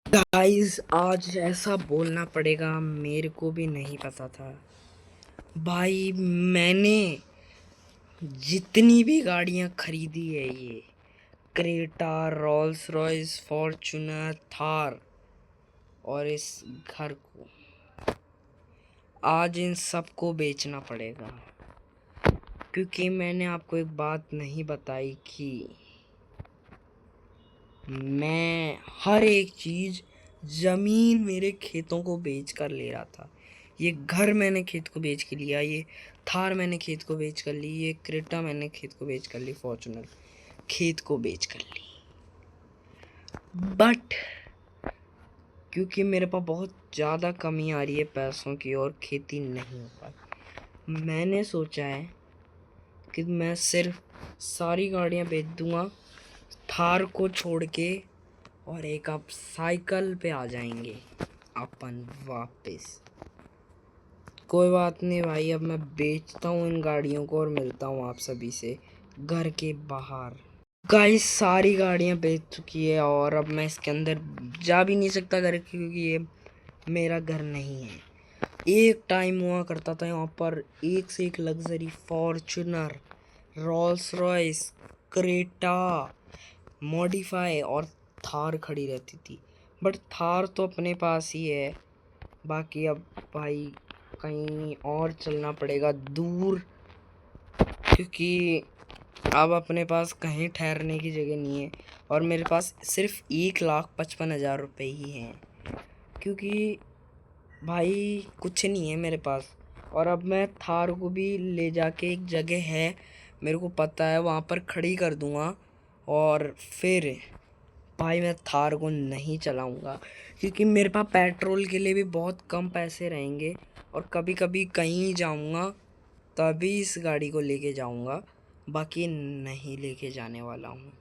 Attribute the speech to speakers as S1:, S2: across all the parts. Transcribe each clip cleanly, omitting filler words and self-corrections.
S1: Guys आज ऐसा बोलना पड़ेगा, मेरे को भी नहीं पता था भाई। मैंने जितनी भी गाड़ियां खरीदी है, ये Creta, Rolls Royce, Fortuner, Thar और इस घर को, आज इन सबको बेचना पड़ेगा। क्योंकि मैंने आपको एक बात नहीं बताई कि मैं हर एक चीज़, ज़मीन मेरे खेतों को बेच कर ले रहा था। ये घर मैंने खेत को बेच के लिया, ये थार मैंने खेत को बेच कर ली, ये क्रेटा मैंने खेत को बेच कर ली, फॉर्चूनर खेत को बेच कर ली। बट क्योंकि मेरे पास बहुत ज़्यादा कमी आ रही है पैसों की और खेती नहीं हो पाई, मैंने सोचा है कि मैं सिर्फ सारी गाड़ियाँ बेच दूँगा, थार को छोड़ के, और एक आप साइकिल पे आ जाएंगे अपन वापस। कोई बात नहीं भाई, अब मैं बेचता हूँ इन गाड़ियों को और मिलता हूँ आप सभी से घर के बाहर। गाइस सारी गाड़ियाँ बेच चुकी है और अब मैं इसके अंदर जा भी नहीं सकता घर के, क्योंकि ये मेरा घर नहीं है। एक टाइम हुआ करता था यहाँ पर एक से एक luxury, Fortuner, Rolls Royce, Creta, modify और थार खड़ी रहती थी। बट थार तो अपने पास ही है, बाकी अब भाई कहीं और चलना पड़ेगा दूर, क्योंकि अब अपने पास कहीं ठहरने की जगह नहीं है और मेरे पास सिर्फ 1,55,000 रुपये ही हैं, क्योंकि भाई कुछ नहीं है मेरे पास। और अब मैं थार को भी ले जाके एक जगह है, मेरे को पता है, वहाँ पर खड़ी कर दूँगा और फिर भाई मैं थार को नहीं चलाऊँगा, क्योंकि मेरे पास पेट्रोल के लिए भी बहुत कम पैसे रहेंगे और कभी कभी कहीं जाऊँगा तभी इस गाड़ी को लेके जाऊँगा, बाकी नहीं लेके जाने वाला हूँ।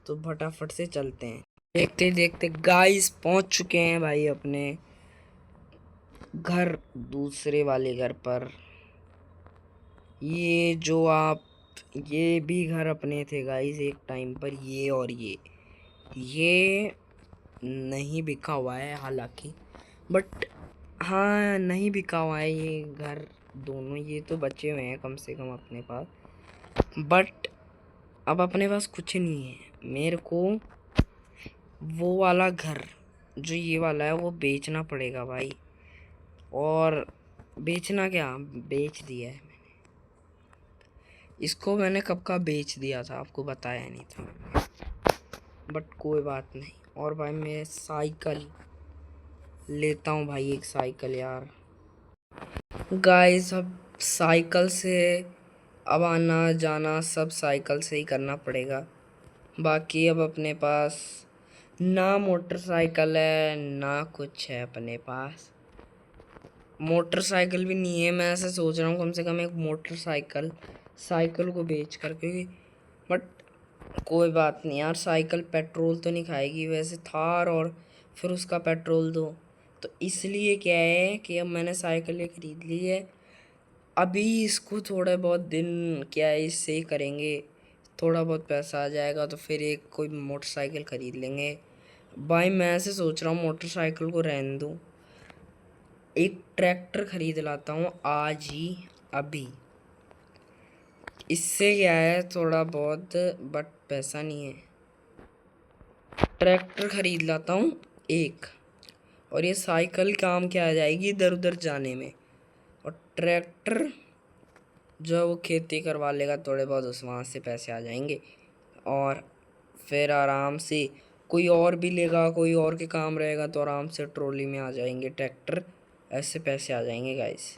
S1: तो फटाफट से चलते हैं। देखते देखते गाइस पहुँच चुके हैं भाई अपने घर, दूसरे वाले घर पर। ये जो आप, ये भी घर अपने थे गाइस एक टाइम पर, ये और ये नहीं बिका हुआ है हालांकि, बट हाँ नहीं बिका हुआ है ये घर, दोनों ये तो बचे हुए हैं कम से कम अपने पास। बट अब अपने पास कुछ नहीं है, मेरे को वो वाला घर जो ये वाला है वो बेचना पड़ेगा भाई। और बेचना क्या, बेच दिया है मैंने इसको, मैंने कब का बेच दिया था, आपको बताया नहीं था, बट कोई बात नहीं। और भाई मैं साइकिल लेता हूँ भाई, एक साइकिल यार। गाइस अब साइकिल से अब आना जाना सब साइकिल से ही करना पड़ेगा। बाकी अब अपने पास ना मोटरसाइकिल है ना कुछ है अपने पास, मोटरसाइकिल भी नहीं है। मैं ऐसा सोच रहा हूँ कम से कम एक मोटरसाइकिल, साइकिल को बेच कर, क्योंकि बट कोई बात नहीं यार, साइकिल पेट्रोल तो नहीं खाएगी वैसे थार, और फिर उसका पेट्रोल दो, तो इसलिए क्या है कि अब मैंने साइकिल खरीद ली है। अभी इसको थोड़े बहुत दिन क्या है इससे ही करेंगे, थोड़ा बहुत पैसा आ जाएगा तो फिर एक कोई मोटरसाइकिल ख़रीद लेंगे। भाई मैं ऐसे सोच रहा हूँ मोटरसाइकिल को रहने दूँ, एक ट्रैक्टर ख़रीद लाता हूँ आज ही अभी। इससे क्या है थोड़ा बहुत, बट पैसा नहीं है। ट्रैक्टर ख़रीद लाता हूँ एक, और ये साइकिल काम क्या आ जाएगी इधर उधर जाने में, और ट्रैक्टर जो वो खेती करवा लेगा थोड़े बहुत, उस वहाँ से पैसे आ जाएंगे और फिर आराम से कोई और भी लेगा, कोई और के काम रहेगा तो आराम से ट्रॉली में आ जाएंगे ट्रैक्टर, ऐसे पैसे आ जाएंगे गाइस।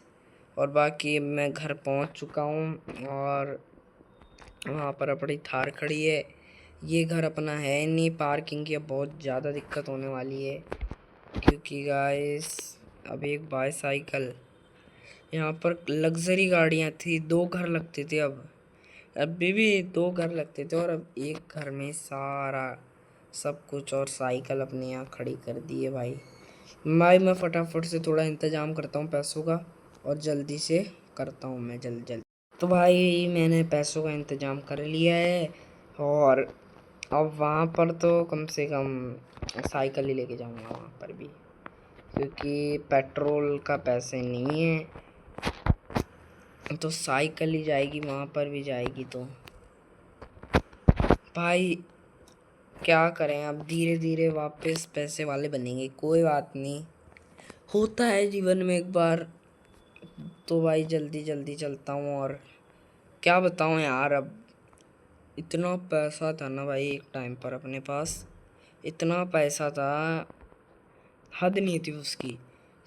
S1: और बाकी मैं घर पहुँच चुका हूँ और वहाँ पर अपनी थार खड़ी है। ये घर अपना है नहीं, पार्किंग की अब बहुत ज़्यादा दिक्कत होने वाली है, क्योंकि गाइस अब एक बाईसाइकिल, यहाँ पर लग्जरी गाड़ियाँ थी, 2 घर लगते थे, अब अभी भी 2 घर लगते थे और अब एक घर में सारा सब कुछ, और साइकिल अपने यहाँ खड़ी कर दी है भाई। मैं फटाफट से थोड़ा इंतज़ाम करता हूँ पैसों का और जल्दी से करता हूँ मैं जल्दी। तो भाई मैंने पैसों का इंतज़ाम कर लिया है और अब वहाँ पर तो कम से कम साइकिल ही लेके जाऊँगा वहाँ पर भी, क्योंकि पेट्रोल का पैसे नहीं है, तो साइकिल ही जाएगी, वहाँ पर भी जाएगी। तो भाई क्या करें, अब धीरे धीरे वापस पैसे वाले बनेंगे, कोई बात नहीं, होता है जीवन में एक बार। तो भाई जल्दी जल्दी चलता हूँ। और क्या बताऊँ यार, अब इतना पैसा था ना भाई एक टाइम पर अपने पास, इतना पैसा था, हद नहीं थी उसकी।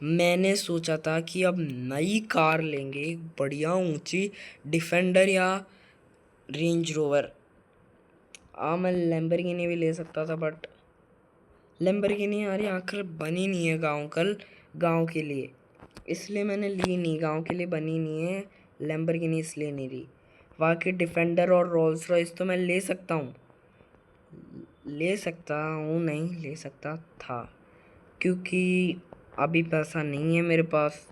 S1: मैंने सोचा था कि अब नई कार लेंगे, एक बढ़िया ऊंची डिफेंडर या रेंज रोवर। मैं लैम्बोर्गिनी भी ले सकता था, बट लैम्बोर्गिनी यार आखिर बनी नहीं है गांव के लिए, इसलिए मैंने ली नहीं, गांव के लिए बनी नहीं है लैम्बोर्गिनी, इसलिए नहीं ली। बाकी डिफेंडर और रोल्स रॉयस तो मैं ले सकता हूँ, नहीं ले सकता था, क्योंकि अभी पैसा नहीं है मेरे पास।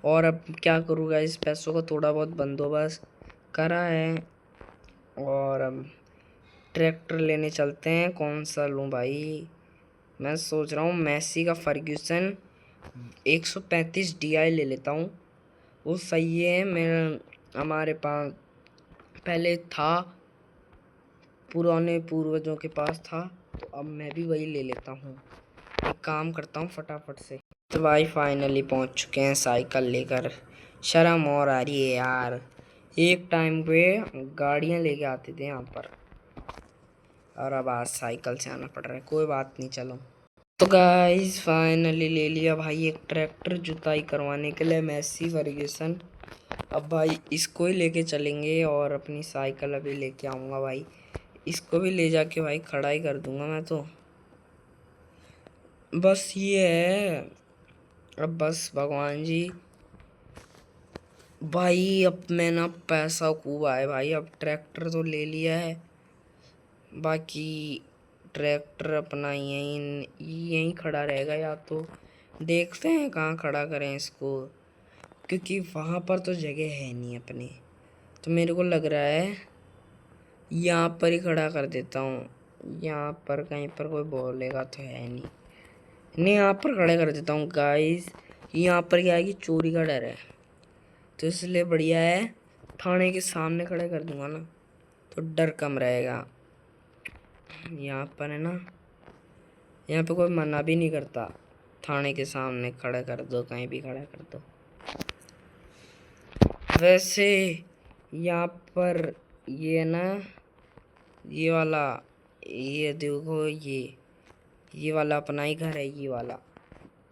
S1: और अब क्या करूँगा, इस पैसों का थोड़ा बहुत बंदोबस्त करा है। और अब ट्रैक्टर लेने चलते हैं, कौन सा लूँ भाई। मैं सोच रहा हूँ मैसी का फर्ग्यूसन 135 DI ले लेता हूँ, वो सही है। मेरा हमारे पास पहले था, पुराने पूर्वजों के पास था, तो अब मैं भी वही ले लेता हूँ। एक काम करता हूँ फटाफट से। तो भाई फाइनली पहुँच चुके हैं साइकिल लेकर। शर्म और आ रही है यार, एक टाइम पे गाड़ियाँ लेके आते थे यहाँ पर, और अब आज साइकिल से आना पड़ रहा है। कोई बात नहीं, चलो। तो गाइस फाइनली ले लिया भाई एक ट्रैक्टर जुताई करवाने के लिए, मैसी फर्ग्यूसन। अब भाई इसको ही लेके चलेंगे, और अपनी साइकिल अभी लेके आऊँगा भाई, इसको भी ले जाके भाई खड़ा ही कर दूंगा मैं तो। बस ये है, अब बस भगवान जी। भाई अब मैं ना पैसा खूब आए भाई, अब ट्रैक्टर तो ले लिया है, बाकी ट्रैक्टर अपना यहीं खड़ा रहेगा, या तो देखते हैं कहाँ खड़ा करें इसको, क्योंकि वहाँ पर तो जगह है नहीं अपने। तो मेरे को लग रहा है यहाँ पर ही खड़ा कर देता हूँ, यहाँ पर कहीं पर कोई बोलेगा तो है नहीं, यहाँ पर खड़े कर देता हूँ गाइस। यहाँ पर क्या है कि चोरी का डर है, तो इसलिए बढ़िया है थाने के सामने खड़े कर दूंगा ना, तो डर कम रहेगा। यहाँ पर है ना, यहाँ पे कोई मना भी नहीं करता, थाने के सामने खड़ा कर दो, कहीं भी खड़ा कर दो। वैसे यहाँ पर ये ना, ये वाला, ये देखो, ये वाला अपना ही घर है, ये वाला,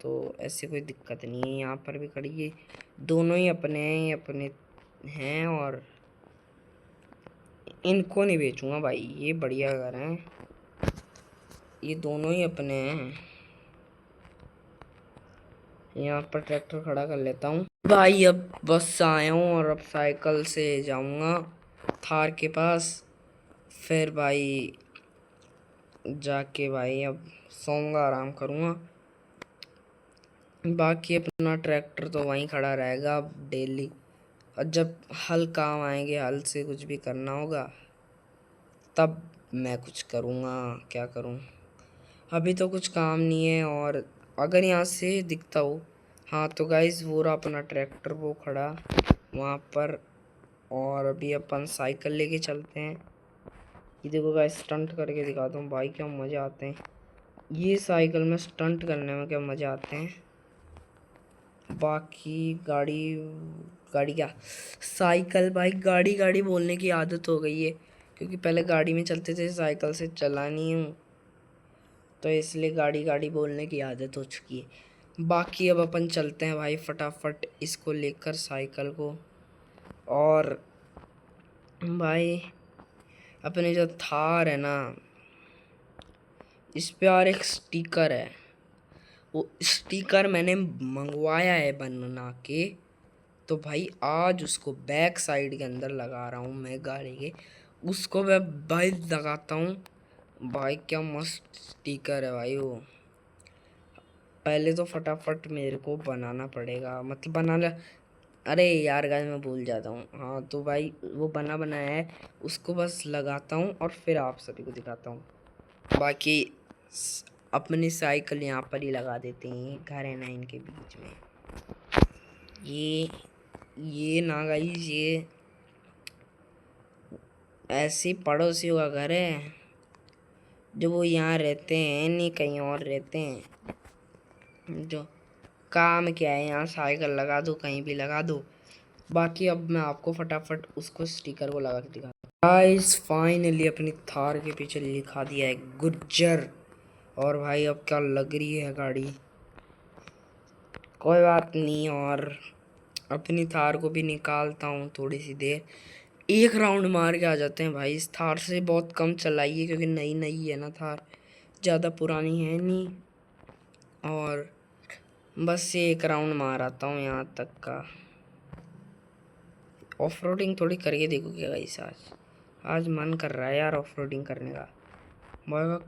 S1: तो ऐसे कोई दिक्कत नहीं है। यहाँ पर भी खड़ी, ये दोनों ही अपने हैं, और इनको नहीं बेचूंगा भाई, ये बढ़िया घर हैं, ये दोनों ही अपने हैं। यहाँ पर ट्रैक्टर खड़ा कर लेता हूँ भाई, अब बस से आया हूँ, और अब साइकिल से जाऊँगा थार के पास, फिर भाई जाके भाई अब सोऊंगा, आराम करूँगा। बाकी अपना ट्रैक्टर तो वहीं खड़ा रहेगा अब डेली, और जब हल काम आएंगे, हल से कुछ भी करना होगा, तब मैं कुछ करूँगा। क्या करूँ, अभी तो कुछ काम नहीं है। और अगर यहाँ से दिखता हो, हाँ तो गाइस वो रहा अपना ट्रैक्टर, वो खड़ा वहाँ पर। और अभी अपन साइकिल लेके चलते हैं। ये देखो गाइस, स्टंट करके दिखाता हूँ भाई, क्या मज़े आते हैं ये साइकिल में स्टंट करने में, क्या मज़े आते हैं। बाकी गाड़ी गाड़ी क्या, साइकिल भाई, गाड़ी गाड़ी बोलने की आदत हो गई है, क्योंकि पहले गाड़ी में चलते थे, साइकिल से चला नहीं हूँ, तो इसलिए गाड़ी गाड़ी बोलने की आदत हो चुकी है। बाकी अब अपन चलते हैं भाई फटाफट इसको लेकर साइकिल को। और भाई अपने जो थार है ना, इस पे और एक स्टिकर है, वो स्टिकर मैंने मंगवाया है बना के, तो भाई आज उसको बैक साइड के अंदर लगा रहा हूँ मैं गाड़ी के, उसको मैं भाई लगाता हूँ। भाई क्या मस्त स्टिकर है भाई वो। पहले तो फटाफट मेरे को बनाना पड़ेगा, मतलब बनाना, अरे यार गाइस मैं भूल जाता हूँ। हाँ तो भाई वो बना बनाया है, उसको बस लगाता हूँ और फिर आप सभी को दिखाता हूँ। बाकी अपनी साइकिल यहाँ पर ही लगा देते हैं, घर है ना इनके बीच में। ये ना गाइस, ये ऐसी पड़ोसियों का घर है जो वो यहाँ रहते हैं, नहीं कहीं और रहते हैं। जो काम क्या है, यहाँ साइकिल लगा दो, कहीं भी लगा दो। बाकी अब मैं आपको फटाफट उसको स्टिकर को लगा के दिखा। गाइस फाइनली अपनी थार के पीछे लिखा दिया है गुज्जर। और भाई अब क्या लग रही है गाड़ी, कोई बात नहीं। और अपनी थार को भी निकालता हूँ थोड़ी सी देर, एक राउंड मार के आ जाते हैं भाई। इस थार से बहुत कम चलाइए क्योंकि नई नई है ना थार, ज़्यादा पुरानी है नहीं। और बस ये एक राउंड मार आता हूँ यहाँ तक का। ऑफ रोडिंग थोड़ी करके देखो क्या गाइस, आज मन कर रहा है यार ऑफ रोडिंग करने का।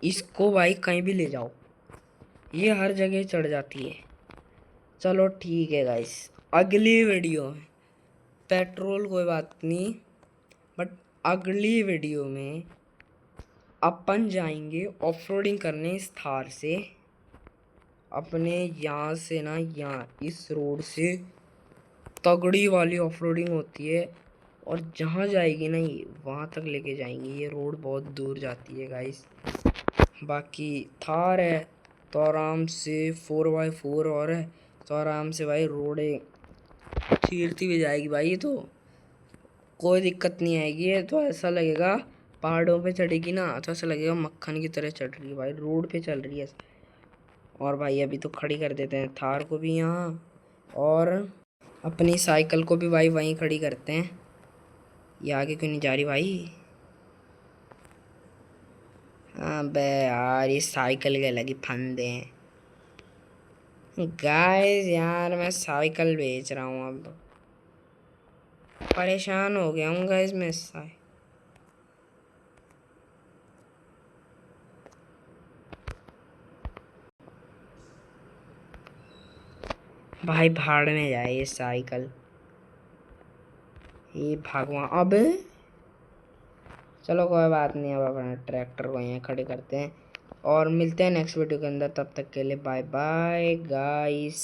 S1: इसको भाई कहीं भी ले जाओ, ये हर जगह चढ़ जाती है। चलो ठीक है गाइस, अगली वीडियो में पेट्रोल कोई बात नहीं, बट अगली वीडियो में अपन जाएंगे ऑफ रोडिंग करने इस थार से। अपने यहाँ से ना, यहाँ इस रोड से तगड़ी वाली ऑफ रोडिंग होती है, और जहाँ जाएगी ना ये वहाँ तक लेके जाएंगे। ये रोड बहुत दूर जाती है गाइस। बाकी थार है तो आराम से 4x4 और है तो आराम से भाई रोडें चीरती भी जाएगी भाई। ये तो कोई दिक्कत नहीं आएगी। ये तो ऐसा लगेगा पहाड़ों पे चढ़ेगी ना तो ऐसा लगेगा मक्खन की तरह चढ़ रही है भाई, रोड पे चल रही है। और भाई अभी तो खड़ी कर देते हैं थार को भी यहाँ, और अपनी साइकिल को भी भाई वहीं खड़ी करते हैं। ये आगे क्यों नहीं जा रही भाई? अबे यार ये साइकिल के लगी फंदे हैं। गाइस यार मैं साइकिल बेच रहा हूँ, अब परेशान हो गया हूँ गाइस मैं इससे। भाई भाड़ में जाए ये साइकिल, ये भगवान। अबे चलो कोई बात नहीं, अब अपना ट्रैक्टर को यहाँ खड़े करते हैं और मिलते हैं नेक्स्ट वीडियो के अंदर। तब तक के लिए बाय बाय गाइस।